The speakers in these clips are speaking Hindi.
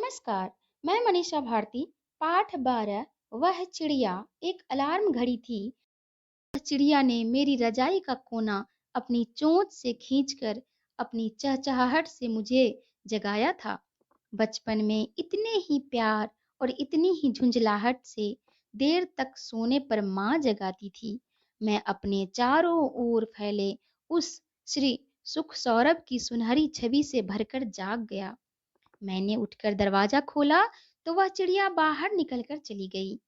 नमस्कार। मैं मनीषा भारती। पाठ 12 वह चिड़िया। एक अलार्म घड़ी थी। वह चिड़िया ने मेरी रजाई का कोना अपनी चोंच से खींचकर अपनी चहचहाहट से मुझे जगाया था। बचपन में इतने ही प्यार और इतनी ही झुंझलाहट से देर तक सोने पर माँ जगाती थी। मैं अपने चारों ओर फैले उस श्री सुख सौरभ की सुनहरी छवि से भरकर जाग गया। मैंने उठकर दरवाजा खोला तो वह चिड़िया बाहर निकलकर चली गई।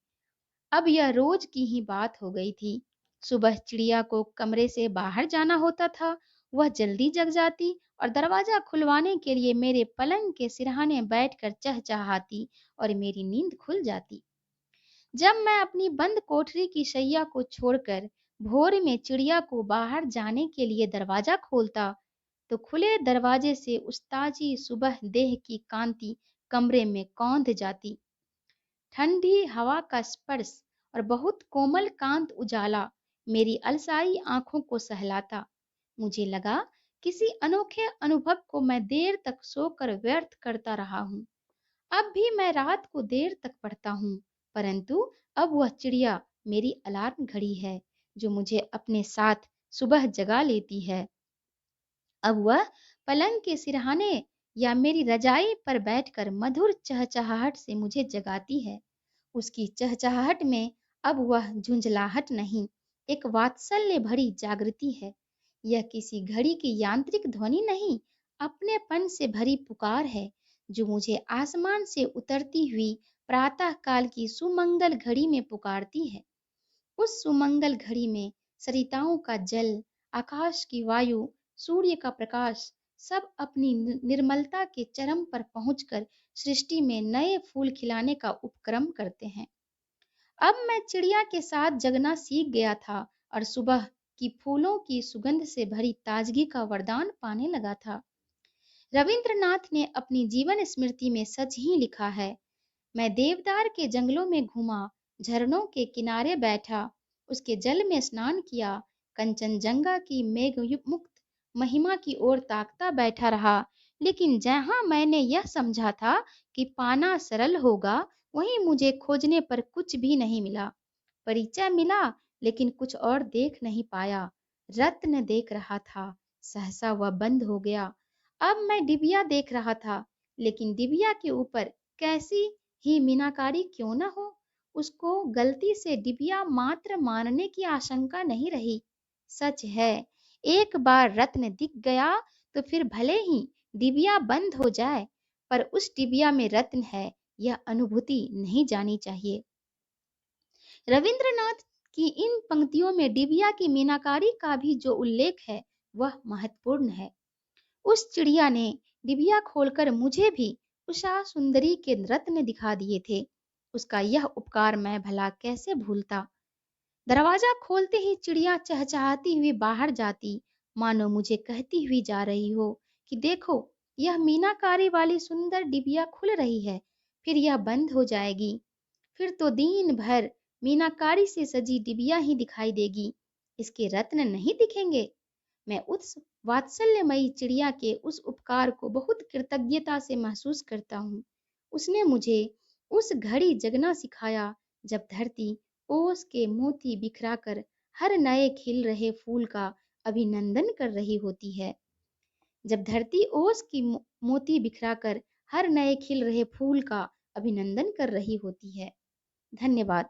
अब यह रोज की ही बात हो गई थी। सुबह चिड़िया को कमरे से बाहर जाना होता था। वह जल्दी जग जाती और दरवाजा खुलवाने के लिए मेरे पलंग के सिरहाने बैठकर चहचहाती और मेरी नींद खुल जाती। जब मैं अपनी बंद कोठरी की शैया को छोड़कर भोर में चिड़िया को बाहर जाने के लिए दरवाजा खोलता, तो खुले दरवाजे से उस ताजी सुबह देह की कांति कमरे में कौंध जाती। ठंडी हवा का स्पर्श और बहुत कोमल कांत उजाला मेरी अलसाई आंखों को सहलाता। मुझे लगा किसी अनोखे अनुभव को मैं देर तक सोकर व्यर्थ करता रहा हूँ। अब भी मैं रात को देर तक पढ़ता हूँ, परंतु अब वह चिड़िया मेरी अलार्म घड़ी है जो मुझे अपने साथ सुबह जगा लेती है। अब वह पलंग के सिरहाने या मेरी रजाई पर बैठकर मधुर चहचहाहट से मुझे जगाती है। उसकी चहचहाहट में अब वह झुंझलाहट नहीं, एक वात्सल्य भरी जागृति है। यह किसी घड़ी की यांत्रिक ध्वनि नहीं, अपनेपन से भरी पुकार है जो मुझे आसमान से उतरती हुई प्रातः काल की सुमंगल घड़ी में पुकारती है। उस सुमंगल घड़ी में सरिताओं का जल, आकाश की वायु, सूर्य का प्रकाश सब अपनी निर्मलता के चरम पर पहुंचकर सृष्टि में नए फूल खिलाने का उपक्रम करते हैं। अब मैं चिड़िया के साथ जगना सीख गया था और सुबह की फूलों की सुगंध से भरी ताजगी का वरदान पाने लगा था। रविंद्रनाथ ने अपनी जीवन स्मृति में सच ही लिखा है, मैं देवदार के जंगलों में घूमा, झरनों के किनारे बैठा, उसके जल में स्नान किया, कंचनजंगा की मेघमुक्त महिमा की ओर ताकता बैठा रहा। लेकिन जहां मैंने यह समझा था कि पाना सरल होगा, वहीं मुझे खोजने पर कुछ भी नहीं मिला। परिचय मिला, लेकिन कुछ और देख नहीं पाया। रत्न देख रहा था, सहसा वह बंद हो गया। अब मैं डिबिया देख रहा था, लेकिन डिबिया के ऊपर कैसी ही मीनाकारी क्यों न हो, उसको गलती से डिबिया मात्र मानने की आशंका नहीं रही। सच है, एक बार रत्न दिख गया तो फिर भले ही डिबिया बंद हो जाए, पर उस डिबिया में रत्न है, यह अनुभूति नहीं जानी चाहिए। रविंद्रनाथ की इन पंक्तियों में डिबिया की मीनाकारी का भी जो उल्लेख है, वह महत्वपूर्ण है। उस चिड़िया ने डिबिया खोलकर मुझे भी उषा सुंदरी के रत्न दिखा दिए थे। उसका यह उपकार मैं भला कैसे भूलता। दरवाजा खोलते ही चिड़िया चहचहाती हुई बाहर जाती, मानो मुझे कहती हुई जा रही हो कि देखो, यह मीनाकारी वाली सुंदर डिबिया खुल रही है, फिर यह बंद हो जाएगी। फिर तो दिन भर मीनाकारी से सजी डिबिया ही दिखाई देगी, इसके रत्न नहीं दिखेंगे। मैं उस वात्सल्यमयी चिड़िया के उस उपकार को बहुत कृतज्ञता से महसूस करता हूँ। उसने मुझे उस घड़ी जगना सिखाया जब धरती ओस के मोती बिखराकर हर नए खिल रहे फूल का अभिनंदन कर रही होती है। जब धरती ओस की मोती बिखराकर हर नए खिल रहे फूल का अभिनंदन कर रही होती है। धन्यवाद।